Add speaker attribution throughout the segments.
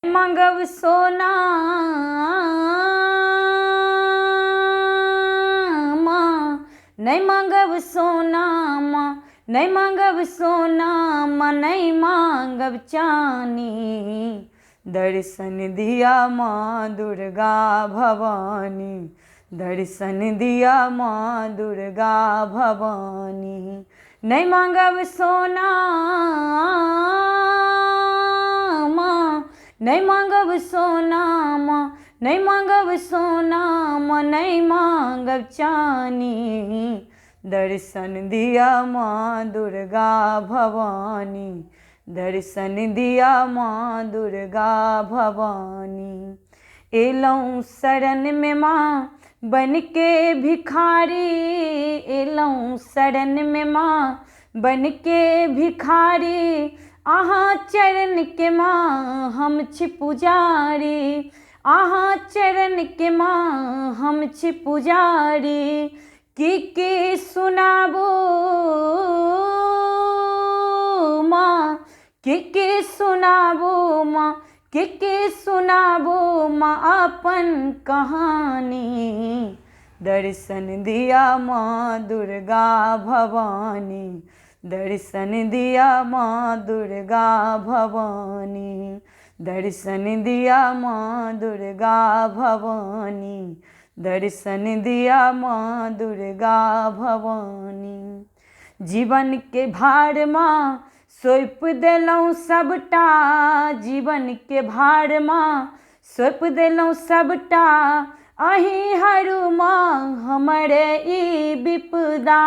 Speaker 1: मांगब सोना माँ, नहीं मांगब सोना माँ, नहीं मांगब सोना माँ, नहीं मांगब चानी। दर्शन दिया माँ दुर्गा भवानी, दर्शन दिया माँ दुर्गा भवानी। नहीं मांगब सोना माँ, नहीं मांगब सोना माँ, नहीं मांगब सोना माँ, नहीं मांगब चानी। दर्शन दिया माँ दुर्गा भवानी, दर्शन दिया माँ दुर्गा भवानी। एलौं शरण में माँ बन के भिखारी, एलौं शरण में माँ बन के भिखारी। आहाँ चरण के माँ हम छी पुजारी, आहाँ चरण के माँ हम छी पुजारी। की सुनाबो माँ, की सुनाबो माँ, की सुनाबो माँ अपन कहानी। दर्शन दिया माँ दुर्गा भवानी, दर्शन दिया माँ दुर्गा भवानी, दर्शन दिया माँ दुर्गा भवानी, दर्शन दिया माँ दुर्गा भवानी। जीवन के भार माँ सौंप देलौं सबटा, जीवन के भार माँ सौंप देलौं सबटा। अहीं हरू माँ हमरे ई विपदा,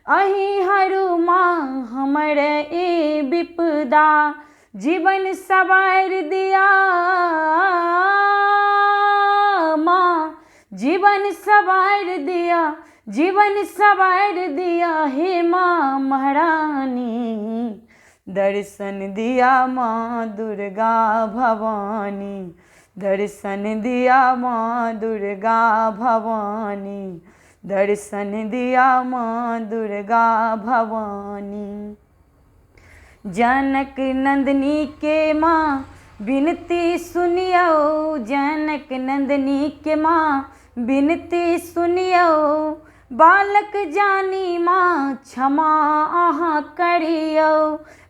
Speaker 1: अहीं हरू माँ हमरे ई विपदा। जीवन सवार दिया माँ, जीवन सवार दिया, जीवन सवार दिया हे माँ महारानी। दर्शन दिया माँ दुर्गा भवानी, दर्शन दिया माँ दुर्गा भवानी, दर्शन दिया माँ दुर्गा भवानी। जनक नंदनी के माँ बिनती सुनियो, जनक नंदनी के माँ बिनती सुनियो। बालक जानी माँ क्षमा आहाँ करियो,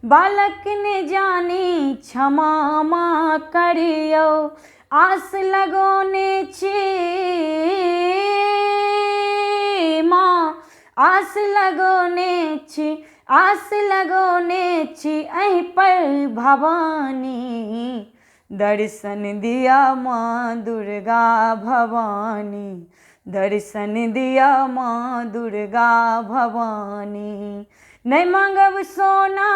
Speaker 1: बालक ने जानी क्षमा माँ करियो। आस लगोने छी माँ, आस लगोने छी, आस लगोने छी अहीं पर भवानी। दर्शन दिया माँ दुर्गा भवानी, दर्शन दिया माँ दुर्गा भवानी। नहीं मांगब सोना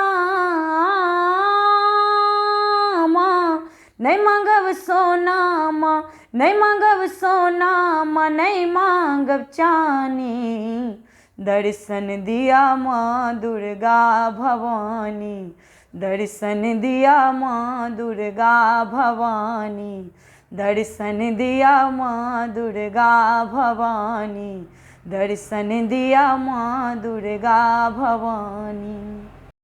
Speaker 1: माँ, नहीं मांगब सोना माँ, नहीं मांगब सोना माँ, नहीं मांगब चानी। दर्शन दिया माँ दुर्गा भवानी, दर्शन दिया माँ दुर्गा भवानी, दर्शन दिया माँ दुर्गा भवानी, दर्शन दिया माँ दुर्गा भवानी।